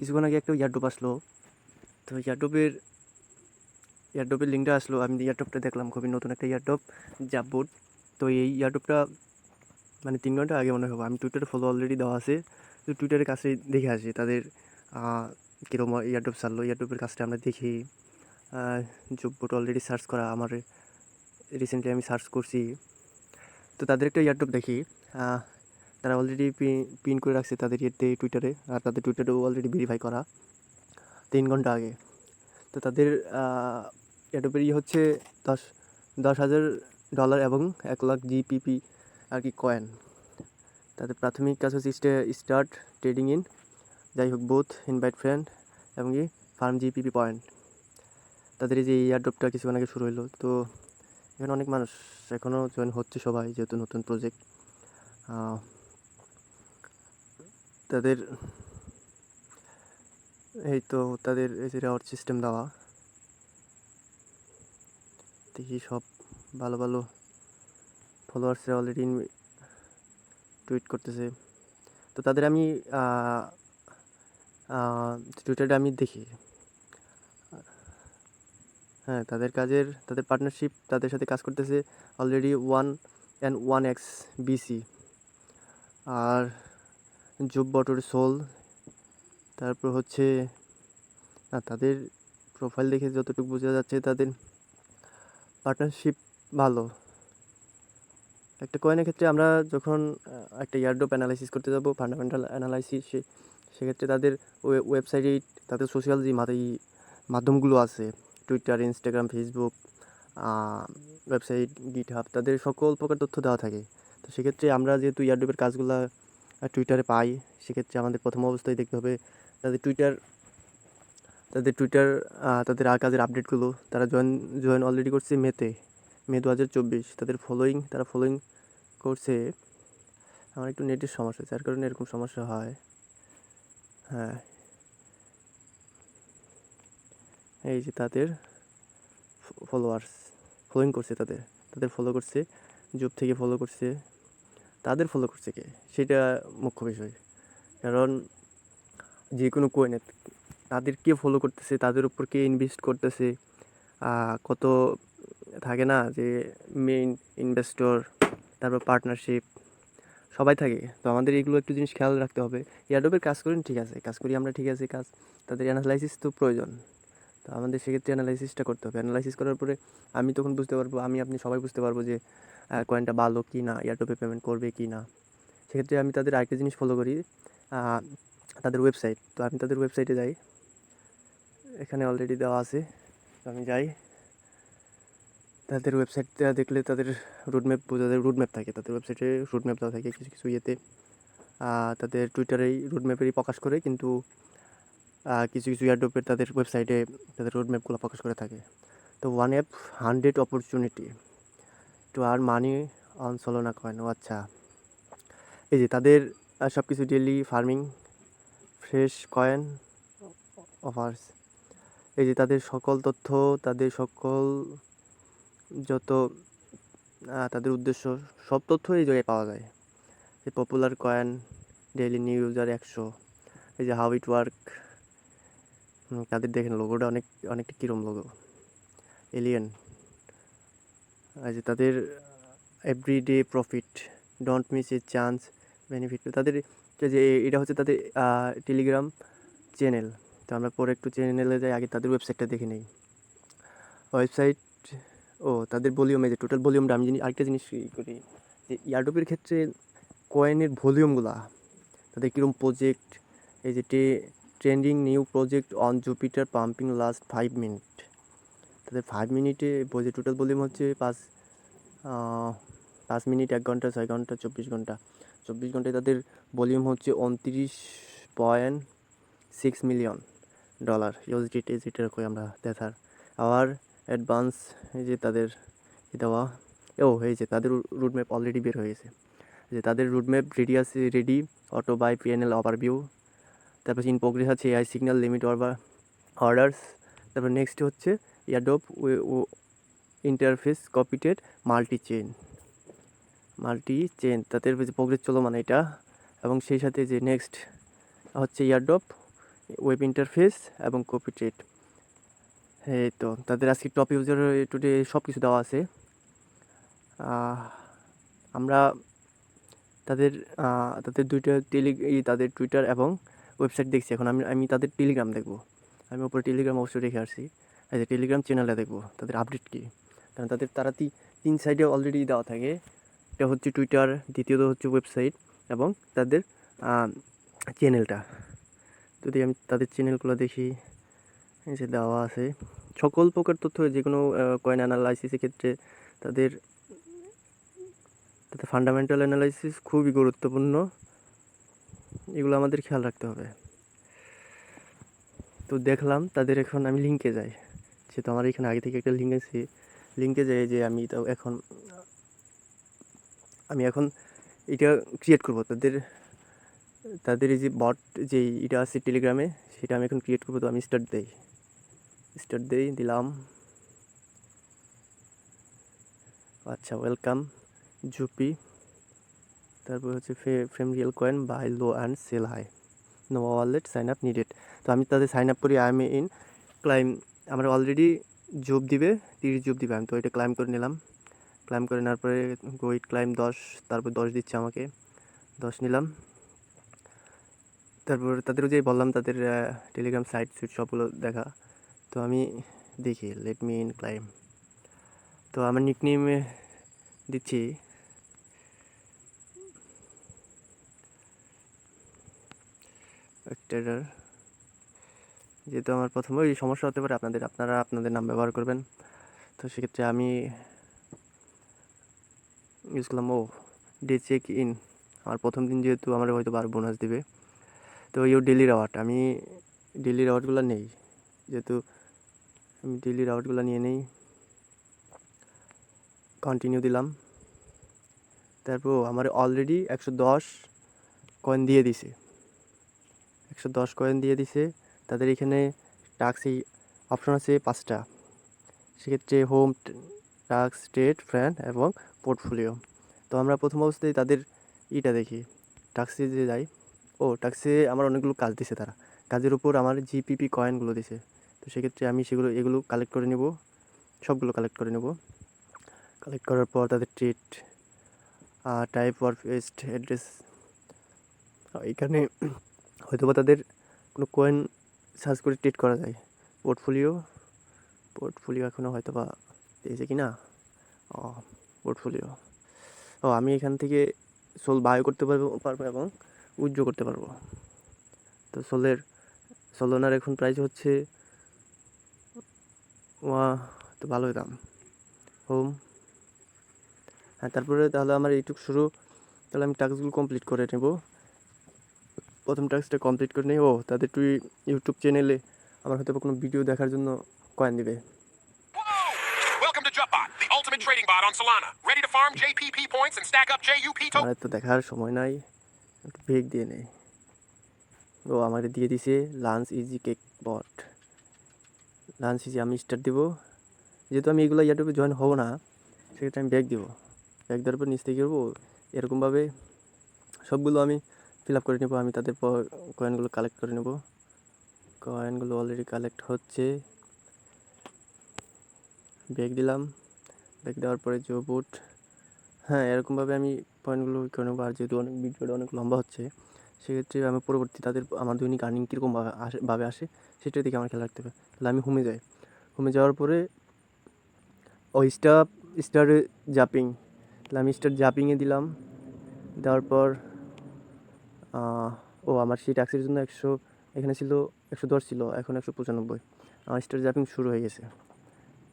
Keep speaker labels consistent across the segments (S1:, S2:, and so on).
S1: কিছুক্ষণ আগে একটা ইয়ারড্রপ আসলো। তো ইয়ারড্রপের লিঙ্কটা আসলো, আমি ইয়ারড্রপটা দেখলাম, খুবই নতুন একটা ইয়ারড্রপ, জাববোর্ড। তো এই ইয়ারড্রপটা মানে 3 ঘন্টা আগে মনে হবে, আমি টুইটারে ফলো অলরেডি দেওয়া আছে, তো টুইটারের কাছে দেখে আসি তাদের কীরকম ইয়ারড্রপ ছাড়লো। ইয়ারড্রপের কাজটা আমরা দেখি। জাববোর্ড অলরেডি সার্চ করা আমার, রিসেন্টলি আমি সার্চ করছি। তো তাদের একটা ইয়ারড্রপ দেখি, তারা অলরেডি পিন করে রাখছে তাদের ইয়েতে টুইটারে, আর তাদের টুইটারেও অলরেডি ভেরিফাই করা 3 ঘন্টা আগে। তো তাদের ইয়ারড্রপের হচ্ছে 10,000 ডলার এবং 1 লাখ জিপিপি আর কি কয়েন। তাদের প্রাথমিক কাজ হচ্ছে স্টার্ট ট্রেডিং ইন, যাই হোক, বোথ ইনভাইট ফ্রেন্ড এবং কি ফার্ম জিপিপি পয়েন্ট। তাদের এই যে ইয়ারড্রপটা কিছুক্ষণ আগে শুরু হলো। তো এখানে অনেক মানুষ এখনও জয়েন হচ্ছে, সবাই যেহেতু নতুন প্রজেক্ট। তাদের এই তো তাদের এই যে রেওয়ার্ড সিস্টেম দেওয়া, দেখি সব ভালো ভালো ফলোয়ার্সরা অলরেডি টুইট করতেছে। তো তাদের আমি টুইটারটা আমি দেখি, হ্যাঁ, তাদের পার্টনারশিপ, তাদের সাথে কাজ করতেছে অলরেডি 1x BC আর জব বটর সোল। তারপর হচ্ছে তাদের প্রোফাইল দেখে যতটুকু বোঝা যাচ্ছে তাদের পার্টনারশিপ ভালো। একটা কয়েনের ক্ষেত্রে আমরা যখন একটা ইয়ারড্রপ অ্যানালাইসিস করতে যাব, ফান্ডামেন্টাল অ্যানালাইসিস, সেক্ষেত্রে তাদের ওয়েবসাইটে, তাদের সোশ্যাল যে মাধ্যমগুলো আছে, Twitter, Instagram, Facebook, website, GitHub, তাদের সকল প্রকার তথ্য দেওয়া থাকে। তো সেক্ষেত্রে আমরা যেহেতু ইয়ারড্রপের কাজগুলো টুইটারে পাই, সেক্ষেত্রে আমাদের প্রথম অবস্থায় দেখতে হবে তাদের টুইটার, তাদের কাজের আপডেটগুলো। তারা জয়েন অলরেডি করছে মে 2024। তাদের তারা ফলোয়িং করছে। আমার একটু নেটের সমস্যা, যার কারণে এরকম সমস্যা হয়। হ্যাঁ, এই যে তাদের ফলোয়িং করছে, তাদের ফলো করছে, জব থেকে ফলো করছে। তাদের ফলো করছে কে, সেটা মুখ্য বিষয়। কারণ যে কোনো কয়েনে তাদের কে ফলো করতেছে, তাদের উপর কে ইনভেস্ট করতেছে, কত থাকে না যে মেইন ইনভেস্টর, তারপর পার্টনারশিপ, সবাই থাকে। তো আমাদের এগুলো একটু জিনিস খেয়াল রাখতে হবে। ইয়ারড্রপের কাজ করেন, ঠিক আছে, কাজ করি আমরা, ঠিক আছে, তাদের অ্যানালাইসিস তো প্রয়োজন। তো আমাদের সেক্ষেত্রে অ্যানালাইসিসটা করতে হবে। অ্যানালাইসিস করার পরে আমি তখন বুঝতে পারবো, আপনি সবাই বুঝতে পারবো যে কয়েনটা ভালো কি না, ইয়ারড্রপে পেমেন্ট করবে কি না। সেক্ষেত্রে আমি তাদের আরেকটা জিনিস ফলো করি, তাদের ওয়েবসাইট। তো আমি তাদের ওয়েবসাইটে যাই, এখানে অলরেডি দেওয়া আছে। তো আমি যাই, তাদের ওয়েবসাইটটা দেখলে তাদের রুটম্যাপ থাকে, তাদের ওয়েবসাইটে রুটম্যাপ দেওয়া থাকে কিছু কিছু ইয়েতে। তাদের টুইটারেই রুটম্যাপেরই প্রকাশ করে, কিন্তু কিছু কিছু ইয়ারড্রপের তাদের ওয়েবসাইটে তাদের রোডম্যাপগুলো প্রকাশ করে থাকে। তো 1 app 100 opportunity to earn money on Solana coin. ও আচ্ছা, এই যে তাদের সব কিছু daily farming, fresh coin offers, এই যে তাদের সকল তথ্য, তাদের সকল যত তাদের উদ্দেশ্য, সব তথ্য এই জায়গায় পাওয়া যায়। এই popular coin, daily new user 100, এই যে হাউ ইট ওয়ার্ক, তাদের দেখেন লোগোটা অনেকটা কীরকম লোগো, এলিয়েন। এই যে তাদের everyday profit, don't miss a chance, benefit. তাদের যে এটা হচ্ছে তাদের টেলিগ্রাম চ্যানেল। তো আমরা পরে একটু চ্যানেলে যাই, আগে তাদের ওয়েবসাইটটা দেখে নিই। ওয়েবসাইট, তাদের ভলিউম, এই যে টোটাল ভলিউমটা। আমি আরেকটা জিনিস করি যে ইয়ারড্রপের ক্ষেত্রে কয়েনের ভলিউমগুলা, তাদের কীরকম প্রজেক্ট, এই যে trending new project on Jupiter pumping last 5 minute. তাদের 5 মিনিটে টোটাল ভলিউম হচ্ছে 5 মিনিট, 1 ঘন্টা, 6 ঘন্টা, 24 ঘন্টা। 24 ঘন্টায় তাদের ভলিউম হচ্ছে 29.6 মিলিয়ন ডলার ইউএসডিটি, যেটা কই আমরা দেখার। আবার অ্যাডভান্স, এই যে তাদের দেওয়া, এই যে তাদের রুটম্যাপ অলরেডি বের হয়ে গেছে। যে তাদের roadmap ready auto buy PNL overview. তারপর ইন প্রোগ্রেস আছে এআই সিগন্যাল লিমিট অর্ডার্স। তারপর নেক্সট হচ্ছে airdrop interface copy trade multi chain, তাদের প্রোগ্রেস চলো মানে এটা। এবং সেই সাথে যে নেক্সট হচ্ছে ইয়ারড্রপ ওয়েব ইন্টারফেস এবং কপি ট্রেড। এই তো তাদের আজকে টপ ইউজার টুডে সব কিছু দেওয়া আছে। আমরা তাদের তাদের দুইটা তাদের টুইটার এবং ওয়েবসাইট দেখছি। এখন আমি তাদের টেলিগ্রাম দেখবো। আমি উপরে টেলিগ্রাম অবশ্যই রেখে আসছি। এই যে টেলিগ্রাম চ্যানেলটা দেখবো তাদের আপডেট কী, কারণ তারা তিন সাইডে অলরেডি দেওয়া থাকে। এটা হচ্ছে টুইটার, দ্বিতীয়ত হচ্ছে ওয়েবসাইট এবং তাদের চ্যানেলটা। যদি আমি তাদের চ্যানেলগুলো দেখি, এই যে দেওয়া আছে সকল প্রকার তথ্য, যে কোনো কয়েন অ্যানালাইসিসের ক্ষেত্রে তাদের ফান্ডামেন্টাল অ্যানালাইসিস খুবই গুরুত্বপূর্ণ। এগুলো আমাদের খেয়াল রাখতে হবে। তো দেখলাম তাদের, এখন আমি লিঙ্কে যাই, যেহেতু আমার এখানে আগে থেকে একটা লিঙ্ক আছে, লিঙ্কে যাই যে আমি এখন এটা ক্রিয়েট করব। তাদের এই যে বট যেই এটা আছে টেলিগ্রামে, সেটা আমি এখন ক্রিয়েট করবো। তো আমি স্টার্ট দিলাম। আচ্ছা, ওয়েলকাম জুপি, তারপর হচ্ছে frame real coin, buy low and sell high, no wallet, sign up needed. তো আমি তাদের সাইন আপ করি। I am in claim. আমার অলরেডি জব দিবে, 30 জব দিবে। আমি তো এটা ক্লাইম করে নিলাম। ক্লাইম করে নেওয়ার পরে গোইট ক্লাইম 10, তারপর 10 দিচ্ছে আমাকে, 10 নিলাম। তারপর তাদের যে বললাম তাদের টেলিগ্রাম সাইট সবগুলো দেখা। তো আমি দেখি লেট মি ইন ক্লাইম। তো আমার নিকনেমে দিচ্ছি ট্রেডার। যেহেতু আমার প্রথমে ওই সমস্যা হতে পারে, আপনারা আপনাদের নাম ব্যবহার করবেন। তো সেক্ষেত্রে আমি ইউজ করলাম ডে চেক ইন। আমার প্রথম দিন যেহেতু আমার হয়তো বোনাস দিবে। তো ডেলি রাওয়ার্ড, আমি ডেলি রাওয়ার্ডগুলো নেই, যেহেতু আমি ডেলি রাওয়ার্ডগুলো নিয়ে নেই। কন্টিনিউ দিলাম। তারপর আমার অলরেডি 110 কয়েন দিয়ে দিছে, 110 কয়েন দিয়ে দিছে। তাদের এখানে টাস্ক অপশন আছে 5টা। সেক্ষেত্রে হোম, টাস্ক, ট্রেড, ফ্রেন্ড এবং পোর্টফোলিও। তো আমরা প্রথম অবস্থায় তাদের দেখি, টাস্কে যে যাই। টাস্কে আমার অনেকগুলো কাজ দিছে তারা। কাজের উপর আমার জিপিপি কয়েনগুলো দিছে। তো সেক্ষেত্রে আমি এগুলো কালেক্ট করে নেব, সবগুলো কালেক্ট করে নেব। কালেক্ট করার পর তাদের trade type or paste address, এখানে হয়তো বা তাদের কোনো কয়েন সার্চ করে ট্রেড করা যায়। পোর্টফোলিও এখনও হয়তো বা পেয়েছে কি না। পোর্টফোলিও, আমি এখান থেকে সোল বাই করতে পারবো এবং উইথড্র করতে পারবো। তো সোলোনার এখন প্রাইস হচ্ছে তো ভালোই দাম। হোম, তারপরে তাহলে আমার এইটুকু শুরু। তাহলে আমি টাস্কগুলো কমপ্লিট করে নেব। প্রথম টাস্কটা কমপ্লিট করে নেই। তাদের ইউটিউব চ্যানেলে আমার হয়তো কোনো ভিডিও দেখার জন্য কয়েন দিবে। আমার তো দেখার সময় নাই, একটু ব্রেক দিয়ে নেই। আমাকে দিয়ে দিছে লাঞ্চ ইজি কেক বট। লাঞ্চ ইজি আমি স্টার্ট দেবো। যেহেতু আমি এগুলো ইউটিউবে জয়েন হবো না, সেক্ষেত্রে আমি ব্যাক দেবো। ব্যাক দেওয়ার পর নিচ থেকে করবো এরকমভাবে সবগুলো আমি ফিল আপ করে নেবো। আমি তাদের কয়েনগুলো কালেক্ট করে নেব। কয়েনগুলো অলরেডি কালেক্ট হচ্ছে। ব্যাক দিলাম। ব্যাক দেওয়ার পরে বুট, এরকমভাবে আমি পয়েন্টগুলো করে নেবো। আর যেহেতু ভিডিওটা অনেক লম্বা হচ্ছে, সেক্ষেত্রে আমি পরবর্তী আমার দৈনিক আর্নিং কীরকমভাবে আসে সেটার দিকে আমার খেয়াল রাখতে হবে। তাহলে আমি হোমে যাই। হোমে যাওয়ার পরে স্টার জাম্পিং, তাহলে আমি স্টার জাম্পিংয়ে দিলাম। দেওয়ার পর আমার সেই ট্যাক্সের জন্য এখানে ছিল 110 ছিল, এখন 195। আমার স্টার জাম্পিং শুরু হয়ে গেছে।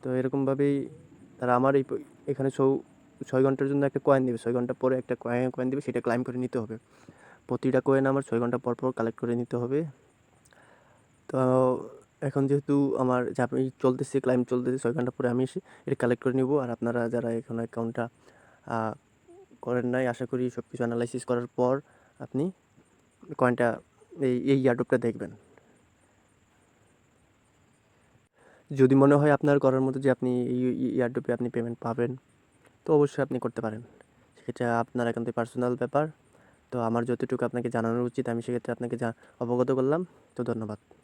S1: তো এরকমভাবেই তারা আমার এখানে 6 ঘন্টার জন্য একটা কয়েন দেবে, 6 ঘন্টা পরে একটা কয়েন দেবে, সেটা ক্লাইম করে নিতে হবে। প্রতিটা কয়েন আমার 6 ঘন্টা পর কালেক্ট করে নিতে হবে। তো এখন যেহেতু আমার চলতেছে, ক্লাইম চলতেছে, 6 ঘন্টা পরে আমি এসে এটা কালেক্ট করে নিব। আর আপনারা যারা এখন অ্যাকাউন্টটা করেন নাই, আশা করি সব কিছু অ্যানালাইসিস করার পর আপনি কয়েনটা এই ইয়ারড্রপটা দেখবেন। যদি মনে হয় আপনার করার মতো যে আপনি এই ইয়ারড্রপে আপনি পেমেন্ট পাবেন, তো অবশ্যই আপনি করতে পারেন। সেক্ষেত্রে আপনার একান্তই পার্সোনাল ব্যাপার। তো আমার যতটুকু আপনাকে জানানো উচিত আমি সেক্ষেত্রে আপনাকে অবগত করলাম। তো ধন্যবাদ।